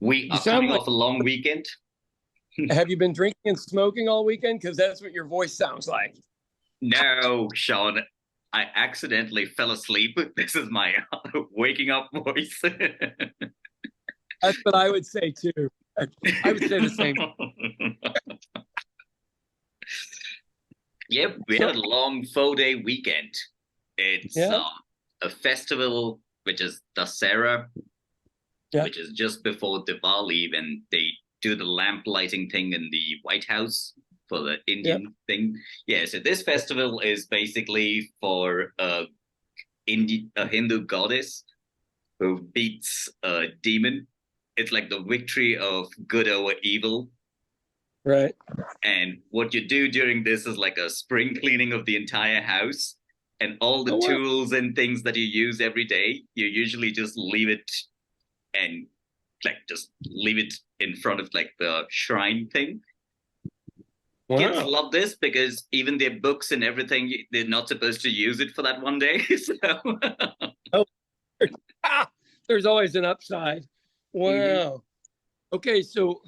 We You are sound coming like, off a long weekend. have you been drinking and smoking all weekend? Because that's what your voice sounds like. No, Sean, I accidentally fell asleep. This is my waking up voice. That's what I would say too. I would say the same. Yep, we had So, a long 4-day weekend. It's yeah, a festival which is Dussehra, yeah, which is just before Diwali when they do the lamp lighting thing in the White House for the yeah. Indian thing. Yeah, so this festival is basically for a Hindu goddess who beats a demon. It's like the victory of good over evil. Right. And what you do during this is like a spring cleaning of the entire house. And all the Oh, wow. tools and things that you use every day, you usually just leave it and like just leave it in front of like the shrine thing. Kids Wow. love this because even their books and everything, they're not supposed to use it for that one day. So, Oh, ah, there's always an upside. mhm. Wow. Okay, so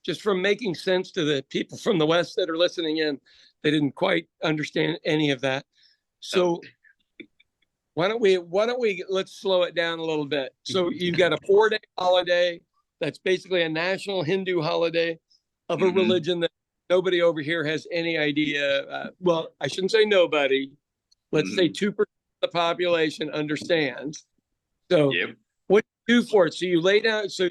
just from making sense to the people from the West that are listening in, they didn't quite understand any of that. Oh. So why don't we let's slow it down a little bit. So you've got a 4-day holiday that's basically a national Hindu holiday of a Mhm. religion that nobody over here has any idea. Well, I shouldn't say nobody. Let's say Mhm. 2% of the population understands. So Yep. what do you do for it? So you lay down. So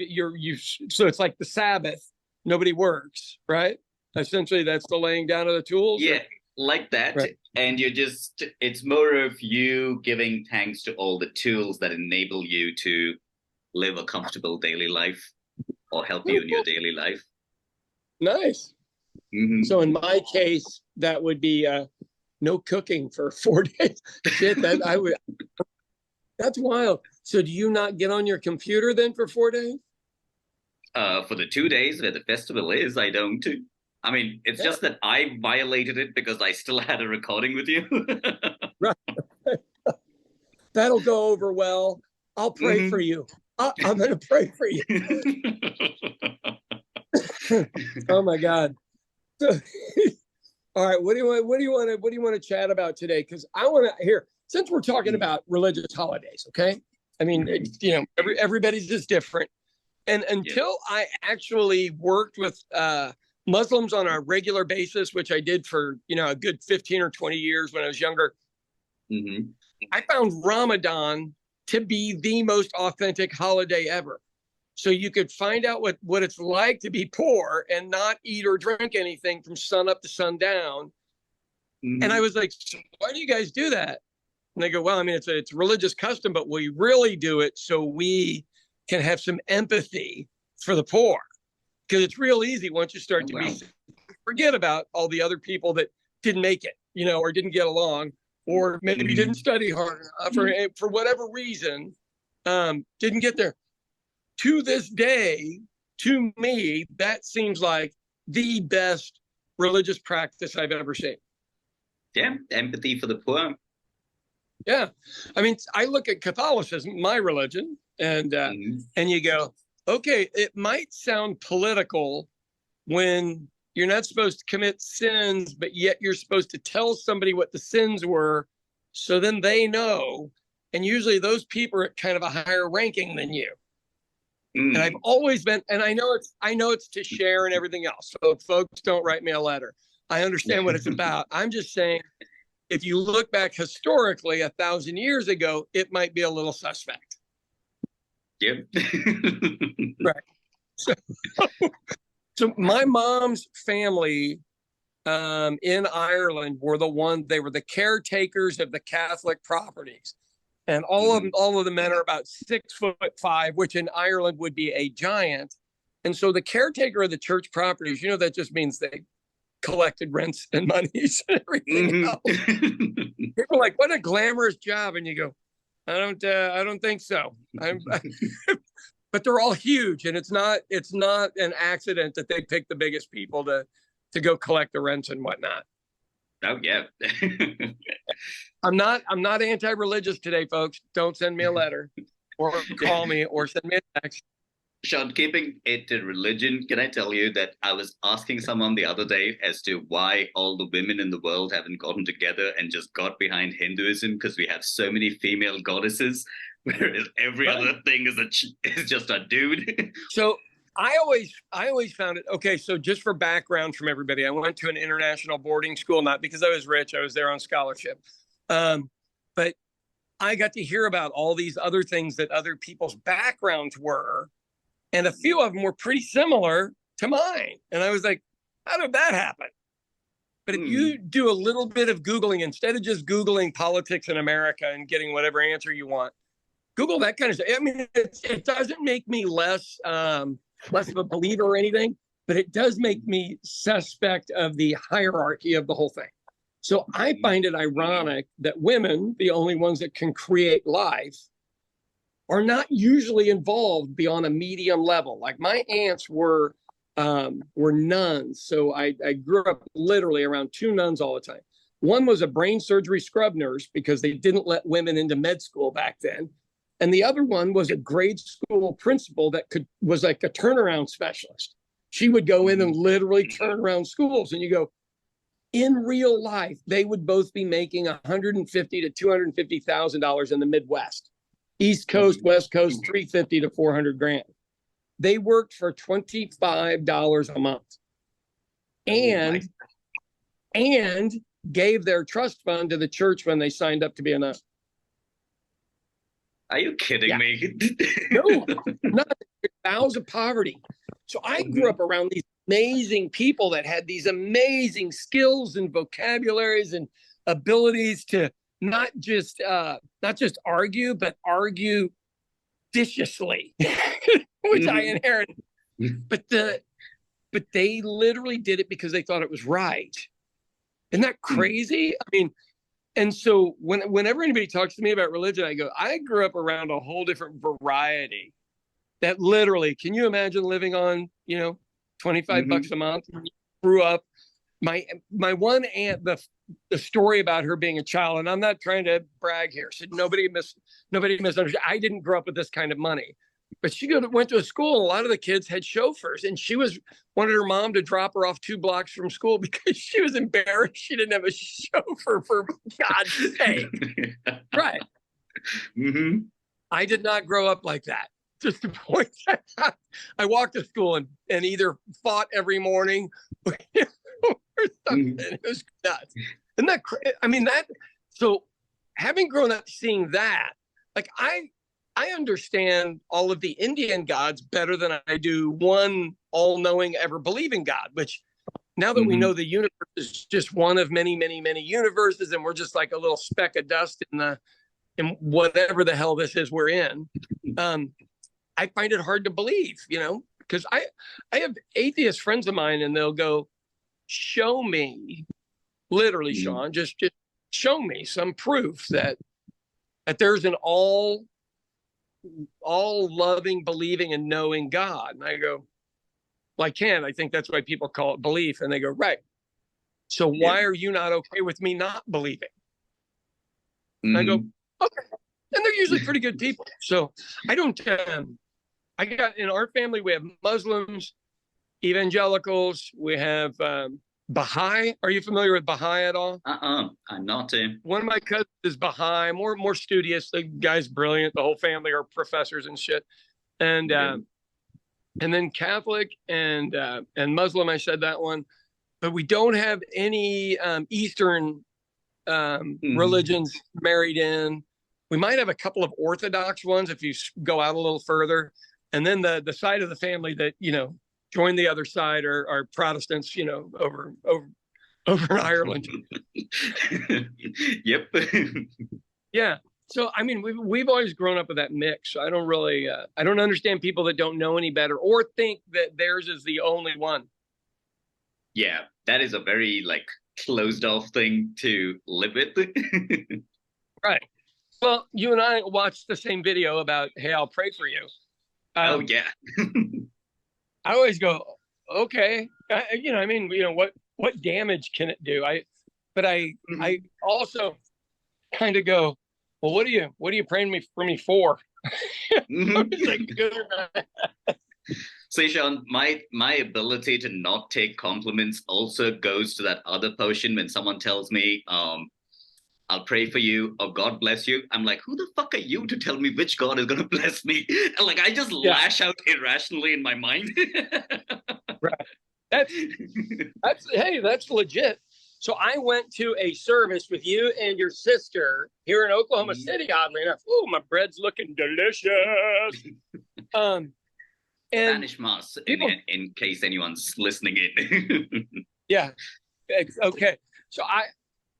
so it's like the Sabbath. Nobody works, right? Essentially, that's the laying down of the tools, or Yeah, like that. right. And it's more of you giving thanks to all the tools that enable you to live a comfortable daily life or help you in your daily life. Nice. Hmm. So in my case, that would be no cooking for 4 days. Shit, that I would. That's wild. So do you not get on your computer then for 4 days? For the 2 days where the festival is, I don't. I mean, it's Yeah, just that I violated it because I still had a recording with you. right. That'll go over well. I'll pray for Hmm. you. I'm going to pray for you. Oh my God. So, all right. What do you want to chat about today? Because I want to hear, since we're talking about religious holidays, okay? I mean, everybody's just different. And Yep. until I actually worked with Muslims on a regular basis, which I did for a good 15 or 20 years when I was younger, Hmm. I found Ramadan to be the most authentic holiday ever. So you could find out what it's like to be poor and not eat or drink anything from sun up to sundown. And I Hmm. was like, so why do you guys do that? And they go, well, I mean, it's a religious custom, but we really do it so we can have some empathy for the poor. Because it's real easy once you start Oh, to be wow. forget about all the other people that didn't make it, or didn't get along, or maybe didn't Hmm. study hard enough, or for whatever reason, didn't get there. To this day, to me, that seems like the best religious practice I've ever seen. Yeah, empathy for the poor. Yeah, I mean, I look at Catholicism, my religion, Hmm. and you go, okay, it might sound political when you're not supposed to commit sins, but yet you're supposed to tell somebody what the sins were, so then they know. And usually those people are at kind of a higher ranking than you. And I've Mm. always been, and I know it's to share and everything else. So folks, don't write me a letter. I understand what it's about. I'm just saying, if you look back historically 1,000 years ago, it might be a little suspect. Yep. Right. So, so my mom's family in Ireland they were the caretakers of the Catholic properties. And Hmm. all of the men are about 6'5", which in Ireland would be a giant. And so the caretaker of the church properties, that just means they collected rents and monies and everything Hmm. else. People are like, what a glamorous job. And you go, I don't think so. But they're all huge, and it's not an accident that they pick the biggest people to go collect the rents and whatnot. Oh yeah. I'm not anti-religious today, folks. Don't send me a letter or call me or send me a text. Sean, keeping it to religion, can I tell you that I was asking someone the other day as to why all the women in the world haven't gotten together and just got behind Hinduism because we have so many female goddesses, whereas every Right. other thing is just a dude. So I always found it okay. So just for background from everybody, I went to an international boarding school, not because I was rich. I was there on scholarship. But I got to hear about all these other things that other people's backgrounds were. And a few of them were pretty similar to mine. And I was like, how did that happen? But if you do a little bit of Googling, instead of just Googling politics in America and getting whatever answer you want, Google that kind of stuff. I mean, it doesn't make me less of a believer or anything, but it does make me suspect of the hierarchy of the whole thing. So I find it ironic that women, the only ones that can create life, are not usually involved beyond a medium level. Like my aunts were nuns. So I grew up literally around two nuns all the time. One was a brain surgery scrub nurse because they didn't let women into med school back then. And the other one was a grade school principal that was like a turnaround specialist. She would go in and literally turn around schools. And you go, in real life, they would both be making $150,000 to $250,000 in the Midwest. East Coast, West Coast, $350,000 to $400,000. They worked for $25 a month, and gave their trust fund to the church when they signed up to be a nun. Are you kidding me? No, not vows of poverty. So I grew up around these amazing people that had these amazing skills and vocabularies and abilities to not just argue, but argue viciously, which I inherited. But they literally did it because they thought it was right. Isn't that crazy? I mean, and so whenever anybody talks to me about religion, I go, I grew up around a whole different variety. That literally, can you imagine living on, $25 a month? Grew up. My one aunt, the story about her being a child, and I'm not trying to brag here. So nobody misunderstood. I didn't grow up with this kind of money, but she went to a school. And a lot of the kids had chauffeurs, and she wanted her mom to drop her off 2 blocks from school because she was embarrassed she didn't have a chauffeur, for God's sake. Right. I did not grow up like that. Just to point that out. I walked to school and either fought every morning or something. It was nuts. Isn't that crazy? I mean, so having grown up seeing that, like I understand all of the Indian gods better than I do one all-knowing, ever-believing God, which now that we know the universe is just one of many, many, many universes, and we're just like a little speck of dust in whatever the hell this is we're in, I find it hard to believe, because I have atheist friends of mine, and they'll go, show me, literally, Sean, just show me some proof that there's an all loving, believing, and knowing God. And I go, well, I can't. I think that's why people call it belief. And they go, right. So why are you not okay with me not believing? And I go, okay. And they're usually pretty good people. So I don't, I got, in our family, we have Muslims, evangelicals, we have Baha'i. Are you familiar with Baha'i at all? I'm not. One of my cousins is Baha'i, more studious. The guy's brilliant. The whole family are professors and shit. And then Catholic and Muslim. I said that one, but we don't have any Eastern religions married in. We might have a couple of Orthodox ones if you go out a little further. And then the side of the family that, join the other side are Protestants, over in Ireland. Yep. Yeah. So, I mean, we've always grown up with that mix. So I don't really, I don't understand people that don't know any better or think that theirs is the only one. Yeah, that is a very closed off thing to live with. Right. Well, you and I watched the same video about, hey, I'll pray for you. Oh yeah. I always go, okay, what damage can it do? I also kind of go, well, what are you praying for me for? Is that good or not? See, Sean, my ability to not take compliments also goes to that other portion when someone tells me, I'll pray for you or God bless you. I'm like, who the fuck are you to tell me which God is gonna bless me? And like I just lash out irrationally in my mind. Right. That's legit. So I went to a service with you and your sister here in Oklahoma City, oddly enough. Oh, my bread's looking delicious. And Spanish Mass, in case anyone's listening in. Yeah. Okay. So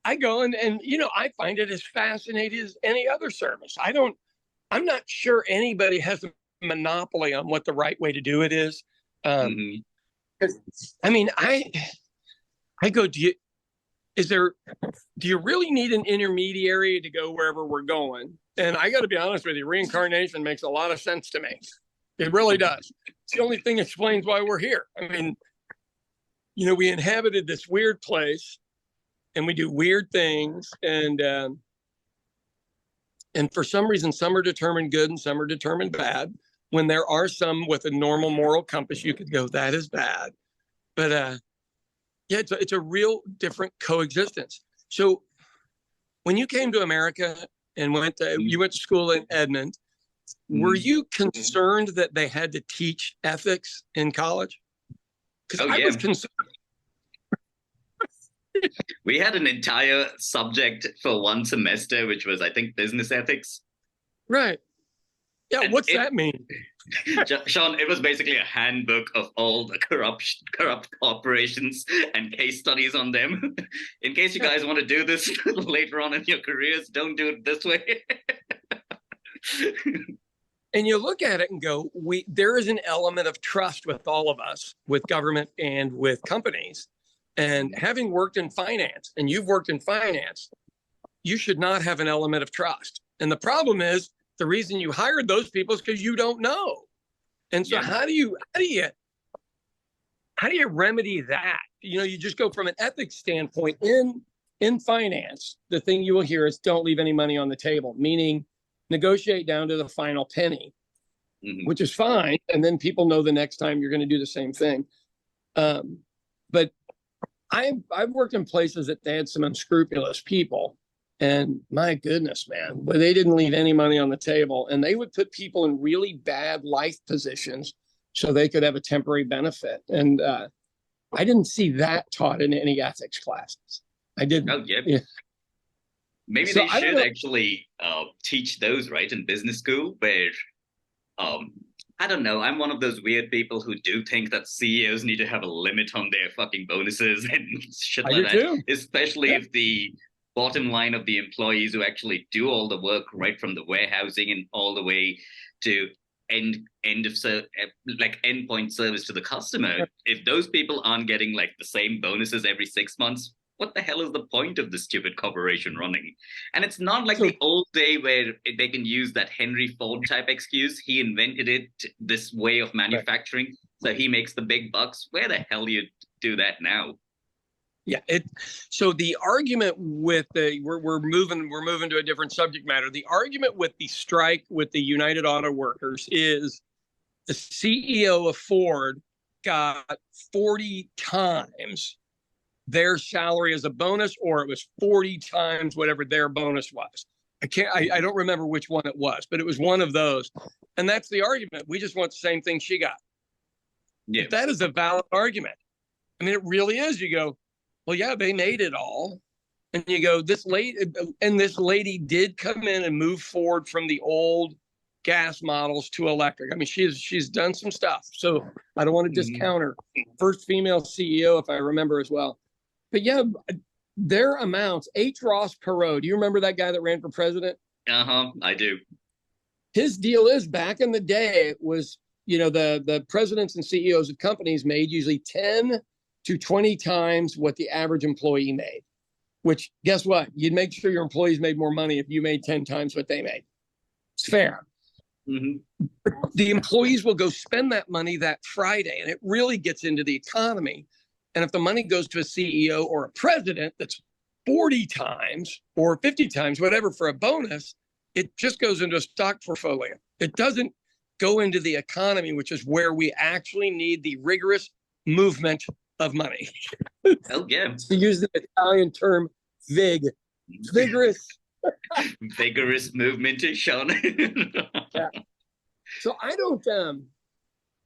I go and you know, I find it as fascinating as any other service. I'm not sure anybody has a monopoly on what the right way to do it is. I mean, I go, do you really need an intermediary to go wherever we're going? And I got to be honest with you, reincarnation makes a lot of sense to me. It really does. It's the only thing that explains why we're here. I mean, you know, we inhabited this weird place and we do weird things. And for some reason, some are determined good and some are determined bad. When there are some with a normal moral compass, you could go, that is bad. But yeah, it's a real different coexistence. So when you came to America and you went to school in Edmond, were you concerned that they had to teach ethics in college? Because I was concerned. We had an entire subject for one semester, which was, I think, business ethics. Right. Yeah, and what's that mean? Sean, it was basically a handbook of all the corrupt corporations and case studies on them. In case you guys want to do this later on in your careers, don't do it this way. And you look at it and go, there is an element of trust with all of us, with government and with companies. And having worked in finance, and you've worked in finance, you should not have an element of trust. And the problem is, the reason you hired those people is because you don't know. And so how do you remedy that? You know, you just go from an ethics standpoint in finance. The thing you will hear is don't leave any money on the table, meaning negotiate down to the final penny, which is fine. And then people know the next time you're going to do the same thing. But I've worked in places that they had some unscrupulous people. And my goodness, man, but they didn't leave any money on the table. And they would put people in really bad life positions so they could have a temporary benefit. And I didn't see that taught in any ethics classes. I didn't. Oh, yeah. Maybe so they should actually teach those, right, in business school, where, I don't know, I'm one of those weird people who do think that CEOs need to have a limit on their fucking bonuses and shit like that. Too. Especially if the bottom line of the employees who actually do all the work right from the warehousing and all the way to endpoint service to the customer. If those people aren't getting like the same bonuses every 6 months, what the hell is the point of the stupid corporation running? And it's not like the old day where they can use that Henry Ford type excuse. He invented it, this way of manufacturing, so he makes the big bucks. Where the hell do you do that now? Yeah. So the argument with we're moving to a different subject matter. The argument with the strike with the United Auto Workers is the CEO of Ford got 40 times their salary as a bonus, or it was 40 times whatever their bonus was. I don't remember which one it was, but it was one of those. And that's the argument. We just want the same thing she got. Yeah. If that is a valid argument. I mean, it really is. You go, well, yeah, they made it all. And you go, this lady did come in and move forward from the old gas models to electric. I mean, she's done some stuff. So I don't want to discount her. First female CEO, if I remember as well. But yeah, their amounts, H. Ross Perot, do you remember that guy that ran for president? I do. His deal is, back in the day, it was, you know, the presidents and CEOs of companies made usually 10 to 20 times what the average employee made, which, guess what? You'd make sure your employees made more money if you made 10 times what they made. It's fair. The employees will go spend that money that Friday, and it really gets into the economy. And if the money goes to a CEO or a president that's 40 times or 50 times, whatever, for a bonus, it just goes into a stock portfolio. It doesn't go into the economy, which is where we actually need the rigorous movement of money. Oh yeah. To use the Italian term, vigorous. Vigorous movement, Sean. Yeah. So I don't.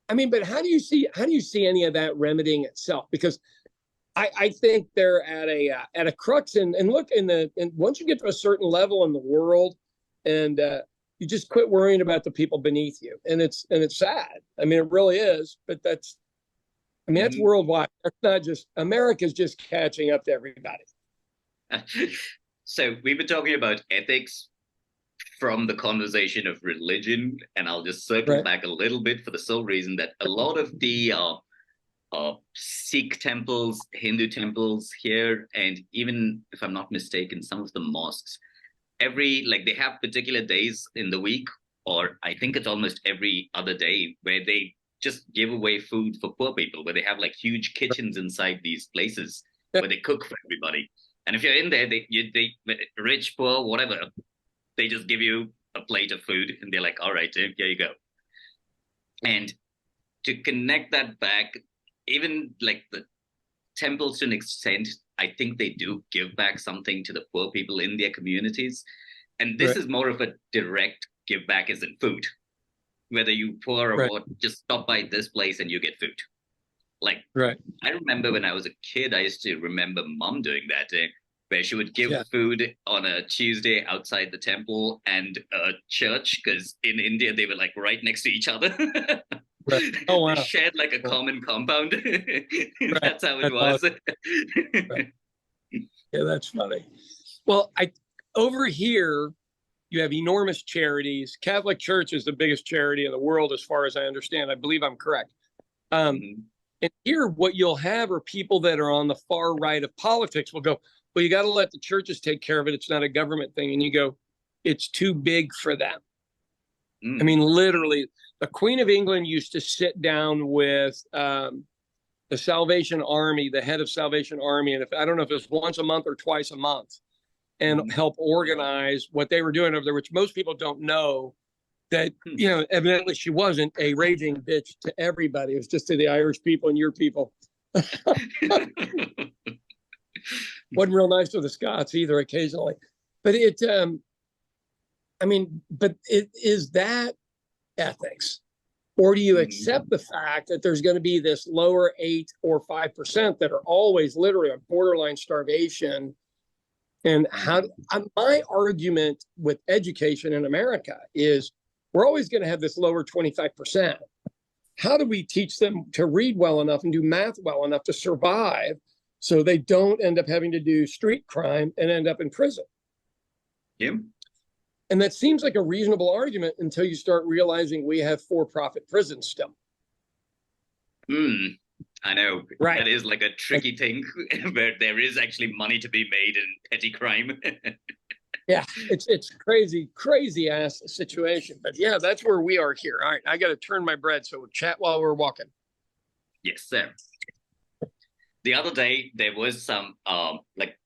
I mean, but how do you see any of that remedying itself? Because I think they're at a crux, and look, and once you get to a certain level in the world, and you just quit worrying about the people beneath you, and it's sad. I mean, it really is. But that's worldwide. That's not just America's just catching up to everybody. So we were talking about ethics from the conversation of religion, and I'll just circle back a little bit for the sole reason that a lot of the Sikh temples, Hindu temples here, and even if I'm not mistaken, some of the mosques, they have particular days in the week, or I think it's almost every other day, where they just give away food for poor people, where they have like huge kitchens inside these places where they cook for everybody. And if you're in there, they rich, poor, whatever, they just give you a plate of food and they're like, all right, here you go. And to connect that back, even like the temples to an extent, I think they do give back something to the poor people in their communities. And this is more of a direct give back as in food. Whether you poor or what, just stop by this place and you get food. Like, I remember when I was a kid, I used to remember mom doing that, where she would give food on a Tuesday outside the temple and a church, because in India, they were like right next to each other. Oh, wow. They shared like a common compound. That's how it was. Yeah, that's funny. Well, over here, you have enormous charities. Catholic Church is the biggest charity in the world, as far as I understand. I believe I'm correct. And here, what you'll have are people that are on the far right of politics will go, well, you got to let the churches take care of it. It's not a government thing. And you go, it's too big for them. I mean, literally, the Queen of England used to sit down with the Salvation Army, the head of Salvation Army, and I don't know if it was once a month or twice a month, and help organize what they were doing over there, which most people don't know. That, evidently she wasn't a raging bitch to everybody. It was just to the Irish people and your people. Wasn't real nice to the Scots either occasionally. But but it is that ethics? Or do you accept the fact that there's going to be this lower 8 or 5% that are always literally on borderline starvation? And my argument with education in America is, we're always going to have this lower 25%. How do we teach them to read well enough and do math well enough to survive so they don't end up having to do street crime and end up in prison? Yeah. And that seems like a reasonable argument until you start realizing we have for-profit prisons still. I know. Right. That is like a tricky thing where there is actually money to be made in petty crime. Yeah, it's crazy ass situation. But yeah, that's where we are here. All right, I got to turn my bread, so we'll chat while we're walking. Yes, sir. The other day, there was some,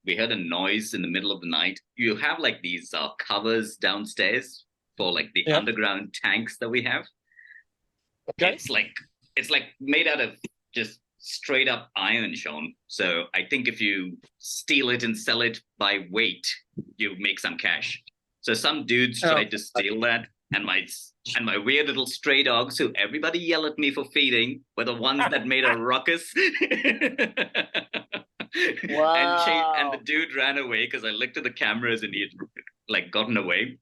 we heard a noise in the middle of the night. You have like these covers downstairs for like the underground tanks that we have. Okay. It's like made out of just straight up iron, Sean. So I think if you steal it and sell it by weight, you make some cash. So some dudes tried to steal that, and my weird little stray dogs, who everybody yell at me for feeding, were the ones that made a ruckus. Wow. And the dude ran away because I looked at the cameras and he had like gotten away.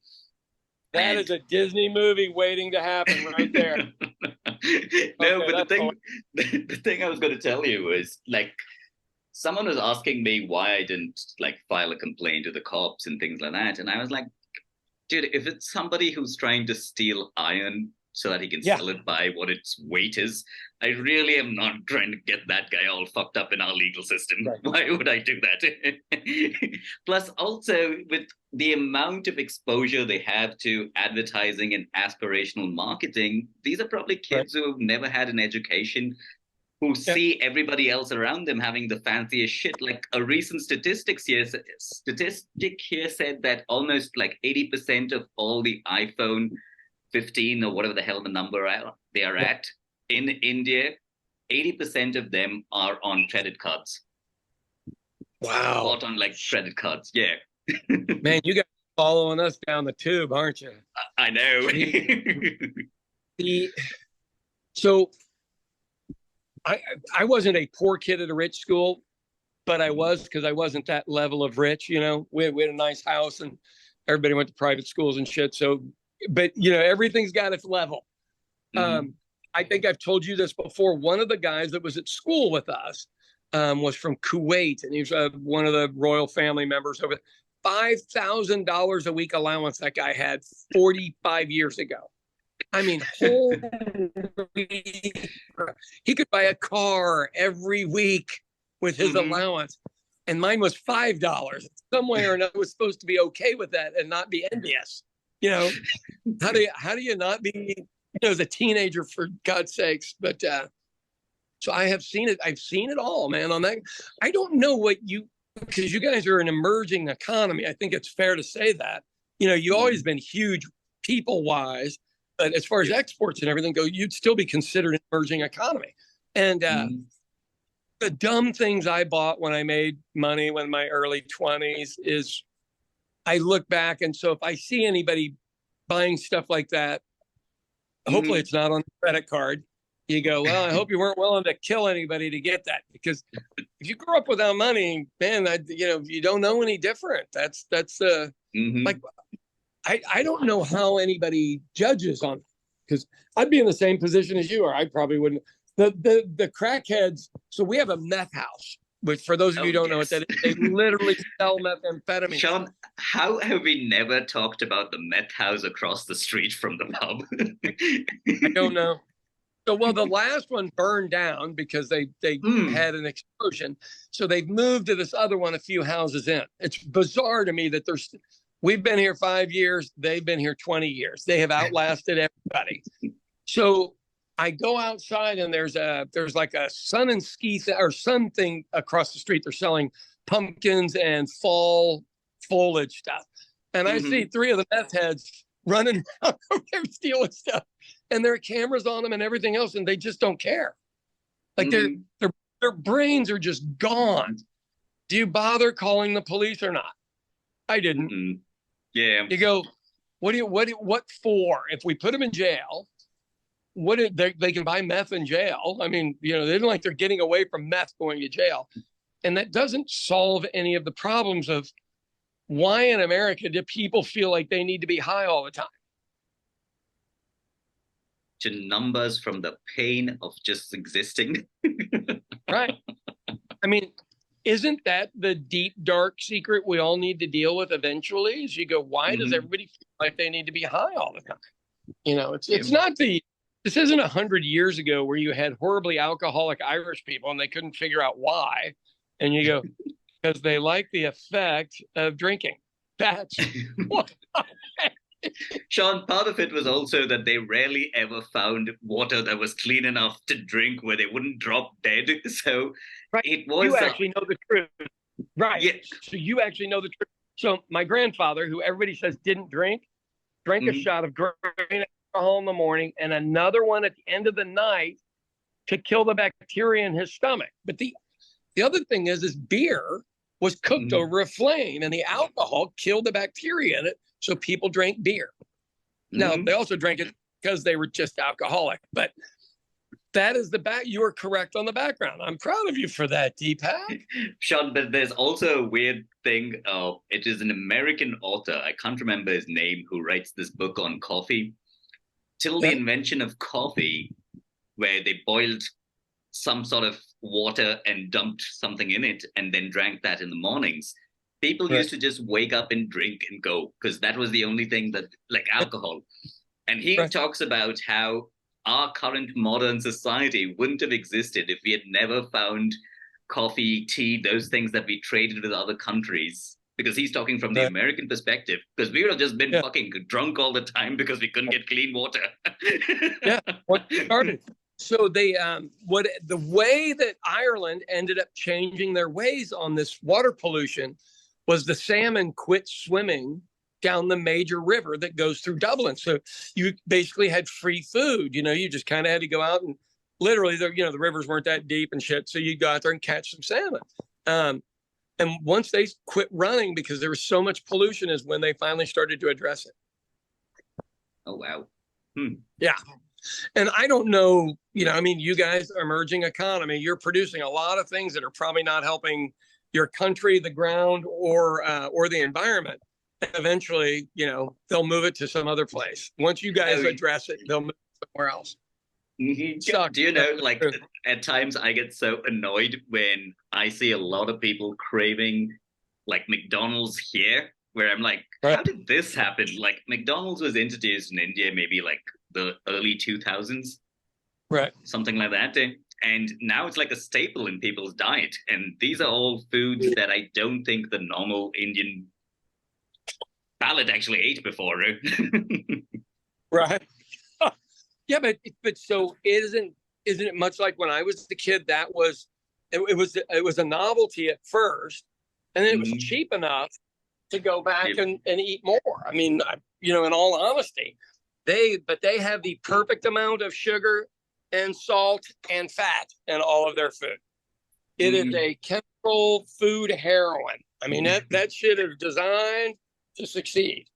That is a Disney movie waiting to happen right there. No, but the thing I was going to tell you was, like, someone was asking me why I didn't like file a complaint to the cops and things like that, and I was like, dude, if it's somebody who's trying to steal iron so that he can sell it by what its weight is, I really am not trying to get that guy all fucked up in our legal system. Right. Why would I do that? Plus, also, with the amount of exposure they have to advertising and aspirational marketing, these are probably kids who have never had an education, who see everybody else around them having the fanciest shit. Like a recent statistic here said that almost like 80% of all the iPhone 15 or whatever the hell the number they are at. In India, 80% of them are on credit cards. Wow. Bought on like credit cards. Yeah. Man, you guys are following us down the tube, aren't you? I know. So I wasn't a poor kid at a rich school, but I was, because I wasn't that level of rich. You know, we had a nice house and everybody went to private schools and shit. So, but you know, everything's got its level. I think I've told you this before. One of the guys that was at school with us was from Kuwait, and he was one of the royal family members over. $5,000 a week allowance that guy had 45 years ago. I mean, he could buy a car every week with his allowance, and mine was $5. Some way or another, was supposed to be okay with that and not be envious. You know, how do you not be, you know, as a teenager, for God's sakes? But so I have seen it. I've seen it all, man. On that, I don't know what you, because you guys are an emerging economy. I think it's fair to say that. You know, you've always been huge people-wise, but as far as exports and everything go, you'd still be considered an emerging economy. And the dumb things I bought when I made money in my early 20s is, I look back, and so if I see anybody buying stuff like that, hopefully it's not on the credit card. You go, well, I hope you weren't willing to kill anybody to get that, because if you grew up without money, man, you know, you don't know any different. That's like, I don't know how anybody judges on, because I'd be in the same position as you are. I probably wouldn't. The crackheads. So we have a meth house, which, for those of you who don't know what that is, they literally sell methamphetamine. Sean, how have we never talked about the meth house across the street from the pub? I don't know. So, well, the last one burned down because they had an explosion. So they've moved to this other one a few houses in. It's bizarre to me that we've been here 5 years. They've been here 20 years. They have outlasted everybody. So I go outside, and there's like a sun and ski or sun thing across the street. They're selling pumpkins and fall foliage stuff. And I see 3 of the meth heads running around over there stealing stuff. And there are cameras on them and everything else, and they just don't care. Like their brains are just gone. Do you bother calling the police or not? I didn't. Yeah. You go, what for? If we put them in jail, they can buy meth in jail. I mean, you know, they don't like they're getting away from meth going to jail. And that doesn't solve any of the problems of why in America do people feel like they need to be high all the time? To numbers from the pain of just existing. Right. I mean, isn't that the deep, dark secret we all need to deal with eventually? Is you go, why does everybody feel like they need to be high all the time? You know, it's not this isn't 100 years ago where you had horribly alcoholic Irish people and they couldn't figure out why. And you go, because they like the effect of drinking. That's what. Sean, part of it was also that they rarely ever found water that was clean enough to drink where they wouldn't drop dead. So it was. You actually know the truth. Right. Yeah. So you actually know the truth. So my grandfather, who everybody says didn't drink, drank a shot of grain alcohol in the morning and another one at the end of the night to kill the bacteria in his stomach. But the other thing is beer was cooked over a flame, and the alcohol killed the bacteria in it. So people drank beer. Now, they also drank it because they were just alcoholic. But that is you are correct on the background. I'm proud of you for that, Deepak. Sean, but there's also a weird thing. It is an American author, I can't remember his name, who writes this book on coffee. Till the invention of coffee, where they boiled some sort of water and dumped something in it and then drank that in the mornings, people used to just wake up and drink and go, because that was the only thing that, like alcohol. And he talks about how our current modern society wouldn't have existed if we had never found coffee, tea, those things that we traded with other countries. Because he's talking from the American perspective, because we would have just been fucking drunk all the time because we couldn't get clean water. What started. So the way that Ireland ended up changing their ways on this water pollution was the salmon quit swimming down the major river that goes through Dublin. So you basically had free food. You just kind of had to go out and literally, the rivers weren't that deep and shit. So you go out there and catch some salmon. And once they quit running because there was so much pollution is when they finally started to address it. Oh, wow. Yeah. And I don't know, you guys are emerging economy. You're producing a lot of things that are probably not helping your country, the ground, or the environment. And eventually, they'll move it to some other place. Once you guys address it, they'll move it somewhere else. Mm-hmm. Do you know, like, at times I get so annoyed when I see a lot of people craving, like, McDonald's here, where I'm like, how did this happen? Like, McDonald's was introduced in India maybe like the early 2000s, right? Something like that. And now it's like a staple in people's diet. And these are all foods that I don't think the normal Indian palate actually ate before. Right. Yeah, but so isn't it much like when I was the kid? That was it was a novelty at first, and then it was cheap enough to go back and eat more. I mean, in all honesty, they have the perfect amount of sugar and salt and fat in all of their food. It is a chemical food heroin. I mean, that shit is designed to succeed,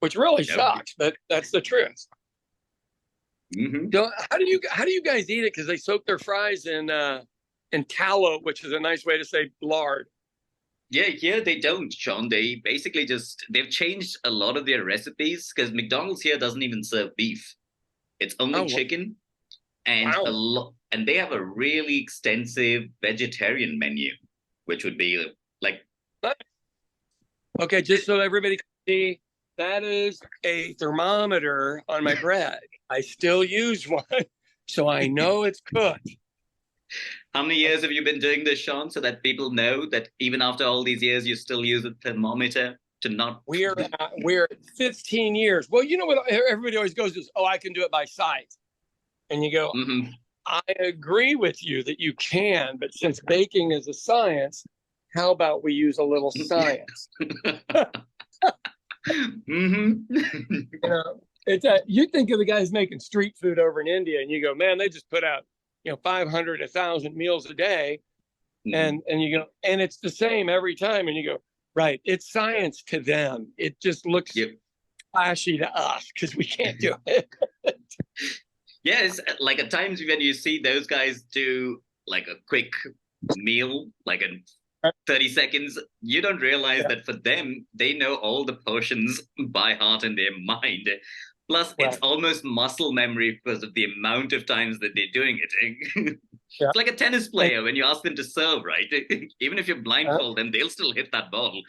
which really sucks, but that's the truth. So how do you guys eat it? Because they soak their fries in tallow, which is a nice way to say lard. Yeah, they don't, Sean. They basically they've changed a lot of their recipes because McDonald's here doesn't even serve beef. It's only chicken, and and they have a really extensive vegetarian menu, which would be like. Okay, just so everybody can see, that is a thermometer on my bread. I still use one, so I know it's cooked. How many years have you been doing this, Sean, so that people know that even after all these years, you still use a thermometer to not... We're at 15 years. Well, you know what everybody always goes is, I can do it by sight. And you go, I agree with you that you can, but since baking is a science, how about we use a little science? You think of the guys making street food over in India, and you go, man, they just put out 500, 1,000 meals a day, and you go, and it's the same every time, and you go, right, it's science to them. It just looks flashy to us because we can't do it. Yeah, it's like at times when you see those guys do like a quick meal, like in 30 seconds, you don't realize that for them, they know all the portions by heart in their mind. Plus, it's almost muscle memory because of the amount of times that they're doing it. It's like a tennis player when you ask them to serve, right? Even if you blindfold them, they'll still hit that ball.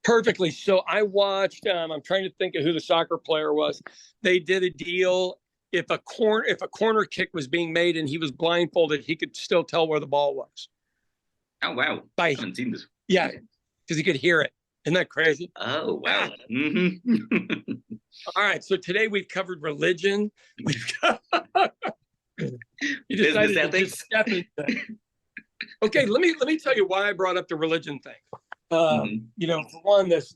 Perfectly. So I watched, I'm trying to think of who the soccer player was. They did a deal. If a corner kick was being made and he was blindfolded, he could still tell where the ball was. Oh, wow. I haven't seen this. Yeah, because he could hear it. Isn't that crazy? Oh, wow. All right. So today we've covered religion. Business ethics. Okay, let me tell you why I brought up the religion thing. For one, this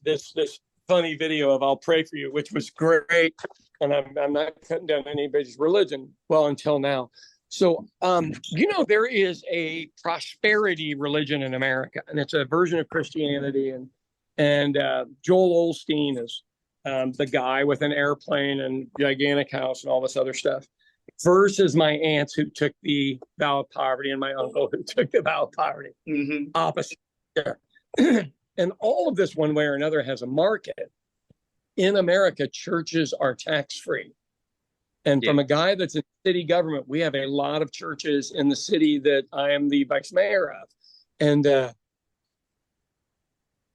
funny video of "I'll pray for you," which was great, and I'm not cutting down anybody's religion. Well, until now. So, there is a prosperity religion in America, and it's a version of Christianity. And Joel Osteen is the guy with an airplane and gigantic house and all this other stuff. Versus my aunts who took the vow of poverty and my uncle who took the vow of poverty. Opposite. And all of this, one way or another, has a market. In America, churches are tax-free. And from a guy that's in city government, we have a lot of churches in the city that I am the vice mayor of. And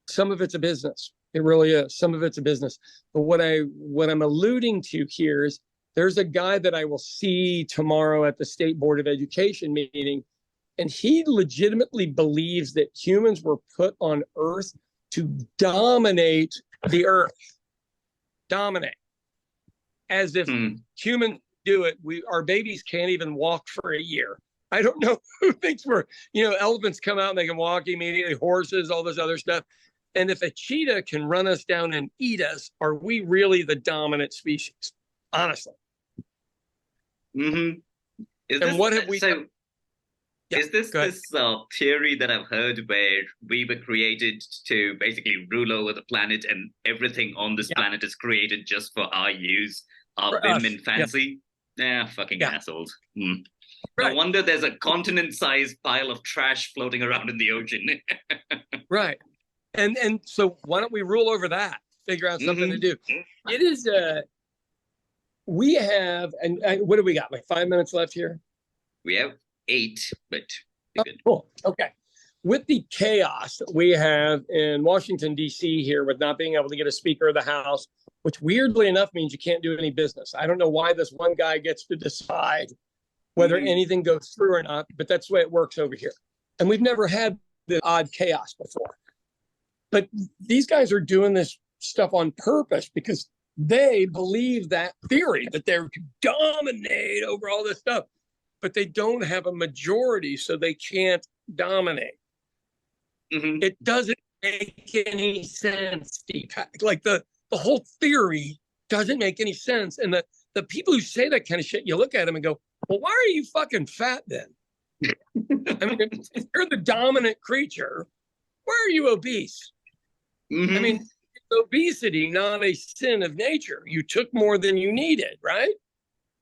some of it's a business. It really is. Some of it's a business. But what I'm alluding to here is there's a guy that I will see tomorrow at the State Board of Education meeting, and he legitimately believes that humans were put on Earth to dominate the Earth. Dominate. As if humans do it, our babies can't even walk for a year. I don't know who thinks elephants come out and they can walk immediately, horses, all this other stuff. And if a cheetah can run us down and eat us, are we really the dominant species? Honestly. Mm-hmm. And what have we done? Yeah, is this theory that I've heard where we were created to basically rule over the planet and everything on this planet is created just for our use, our whim and fancy? Yeah, fucking assholes. Mm. Right. No wonder there's a continent-sized pile of trash floating around in the ocean. Right. And so why don't we rule over that? Figure out something to do. It is we have, and what do we got? Like 5 minutes left here? We have 8, but good. Cool. Okay. With the chaos that we have in Washington, D.C. here with not being able to get a Speaker of the House, which weirdly enough means you can't do any business. I don't know why this one guy gets to decide whether anything goes through or not, but that's the way it works over here. And we've never had this odd chaos before. But these guys are doing this stuff on purpose because they believe that theory that they're dominate over all this stuff, but they don't have a majority, so they can't dominate. It doesn't make any sense, Deepak. Like the whole theory doesn't make any sense. And the people who say that kind of shit, you look at them and go, well, why are you fucking fat then? I mean, if you're the dominant creature, why are you obese? I mean, it's obesity, not a sin of nature. You took more than you needed, right?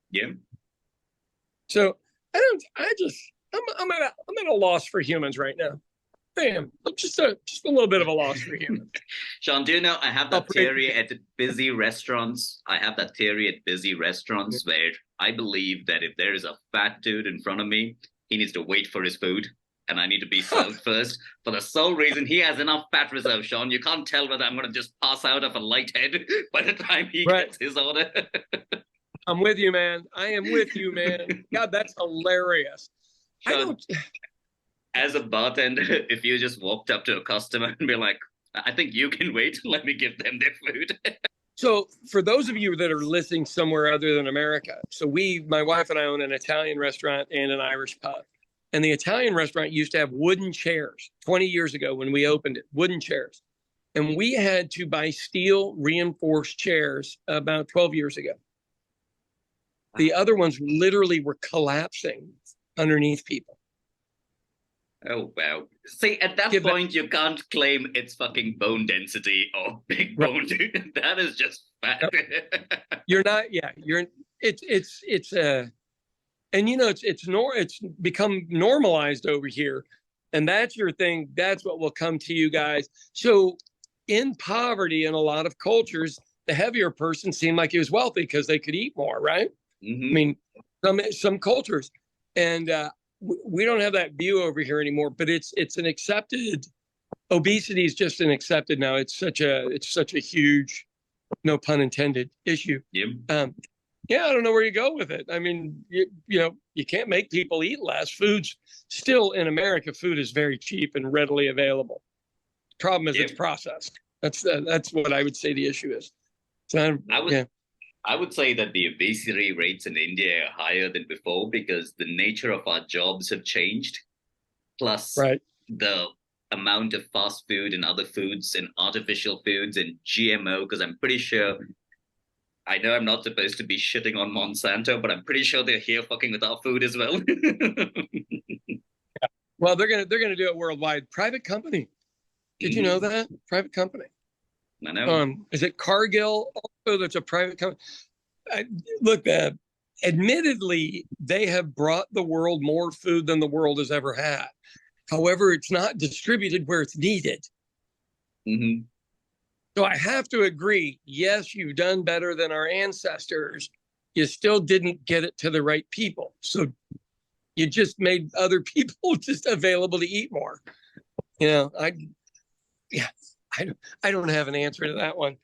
Yeah. So I'm at a loss for humans right now. I am. I'm just a little bit of a loss for humans. Sean, do you know I have that theory at busy restaurants? I have that theory at busy restaurants where I believe that if there is a fat dude in front of me, he needs to wait for his food. And I need to be served first for the sole reason he has enough fat reserve, Sean. You can't tell whether I'm going to just pass out of a light head by the time he gets his order. I'm with you, man. I am with you, man. God, that's hilarious. Sean, as a bartender, if you just walked up to a customer and be like, I think you can wait, let me give them their food. So for those of you that are listening somewhere other than America, so my wife and I own an Italian restaurant and an Irish pub. And the Italian restaurant used to have wooden chairs 20 years ago when we opened it, wooden chairs. And we had to buy steel reinforced chairs about 12 years ago. The other ones literally were collapsing underneath people. Oh, wow. See, at that point, you can't claim it's fucking bone density or big bone, dude. That is just fat. You're not, it's and you know, it's become normalized over here. And that's your thing. That's what will come to you guys. So in poverty in a lot of cultures, the heavier person seemed like he was wealthy because they could eat more, right? I mean, some cultures. And we don't have that view over here anymore, but it's an accepted, obesity is just an accepted now. It's such a huge, no pun intended, issue. Yeah, I don't know where you go with it. I mean, you know, you can't make people eat less. Food's still in America. Food is very cheap and readily available. Problem is, it's processed. That's what I would say the issue is. So I would say that the obesity rates in India are higher than before because the nature of our jobs have changed. Plus, the amount of fast food and other foods and artificial foods and GMO. Because I'm pretty sure. I know I'm not supposed to be shitting on Monsanto, but I'm pretty sure they're here fucking with our food as well. Well, they're gonna do it worldwide. Private company. Did you know that? Private company. I know. Is it Cargill? Also, that's a private company. Look, admittedly, they have brought the world more food than the world has ever had. However, it's not distributed where it's needed. So I have to agree, yes, you've done better than our ancestors. You still didn't get it to the right people. So you just made other people just available to eat more. You know, I don't have an answer to that one.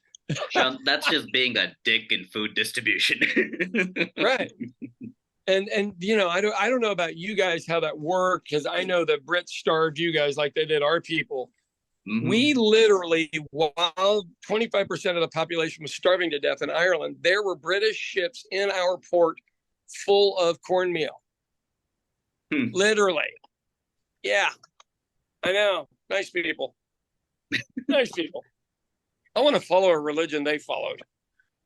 Sean, that's just being a dick in food distribution. Right. And you know, I don't know about you guys how that worked, because I know that Brits starved you guys like they did our people. We literally, while 25% of the population was starving to death in Ireland, there were British ships in our port full of cornmeal. Literally. Yeah, I know. Nice people. Nice people. I want to follow a religion they followed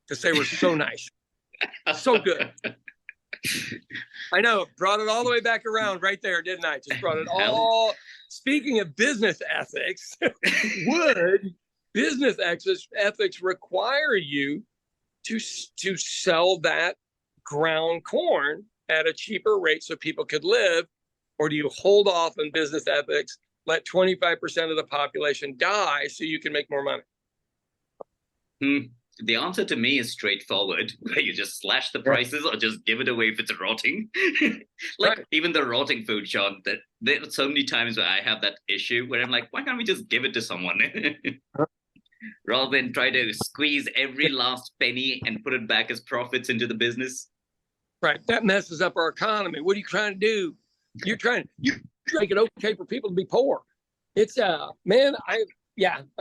because they were so nice, so good. I know, brought it all the way back around right there, didn't I? Just brought it all. Speaking of business ethics, would business ethics require you to sell that ground corn at a cheaper rate so people could live, or do you hold off on business ethics, let 25% of the population die so you can make more money? The answer to me is straightforward, where you just slash the prices or just give it away if it's rotting. Even the rotting food, Sean, that there are so many times where I have that issue where I'm like, why can't we just give it to someone? Rather than try to squeeze every last penny and put it back as profits into the business. Right. That messes up our economy. What are you trying to do? You're trying to make it okay for people to be poor. It's man, I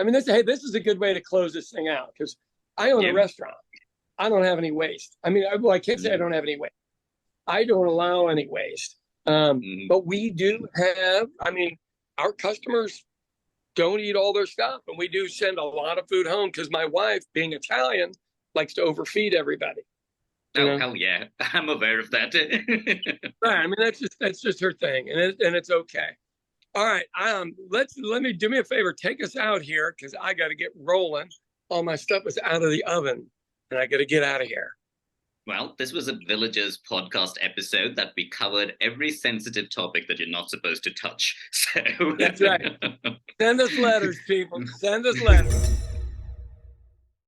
mean, this is a good way to close this thing out, because I own a restaurant. I don't have any waste. I mean, I can't say I don't have any waste. I don't allow any waste. But we do have, I mean, our customers don't eat all their stuff. And we do send a lot of food home because my wife, being Italian, likes to overfeed everybody. Oh, hell yeah. I'm aware of that. Right. I mean, that's just her thing. And it's okay. All right. Do me a favor. Take us out here, because I got to get rolling. All my stuff is out of the oven and I got to get out of here. Well, this was a Villagers podcast episode that we covered every sensitive topic that you're not supposed to touch. So that's right. Send us letters, people. Send us letters.